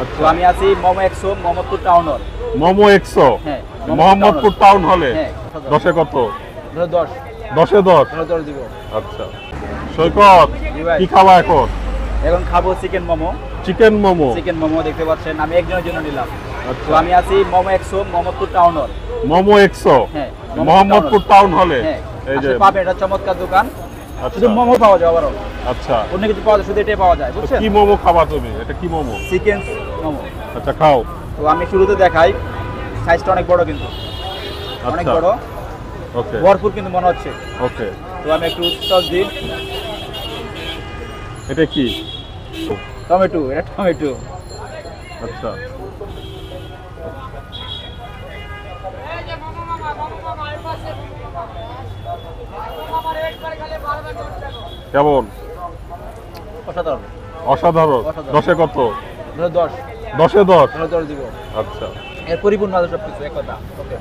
আচ্ছা। তো আমি আছি momo Exo Mohammadpur town hall. Momo 100 হ্যাঁ, মোহাম্মদপুর টাউন হলে হ্যাঁ, 10-এ কত? 10 10-এ 10। 10 দিব। আচ্ছা সৈকত, জি ভাই। কি খাওয়া এখন? এখন খাবো chicken momo. Chicken momo. Chicken momo দেখতে পাচ্ছেন, আমি একজনের জন্য নিলাম। আচ্ছা। তো আমি আছি momo Exo Mohammadpur town hall. Momo 100 হ্যাঁ, মোহাম্মদপুর টাউন হলে। হ্যাঁ, এই যে পাবেন, এটা চমৎকার দোকান। আচ্ছা। শুধু মোমো পাওয়া যায়, আবারও আচ্ছা, অন্য কিছু পাওয়া যায়, শুধু এটাই পাওয়া যায়, বুঝছেন? কি মোমো খাবা তুমি? এটা কি মোমো? চিকেন মোমো। আচ্ছা খাও। তো আমি শুরুতে দেখাই, সাইজটা অনেক বড়, কিন্তু অনেক আচ্ছা বড়, ওকে ভরপুর কিন্তু মনে হচ্ছে। ওকে। তো আমি একটু সস দিই। এটা কি? টমেটো, এটা টমেটো। আচ্ছা কেমন? অসাধারণ। অসাধারণ। অসাধারণ। 10-এ কত? 10 10-এ 10। 10 দিব। আচ্ছা এর পরিপূর্ণ আছে সবকিছু, এক কথা। ওকে।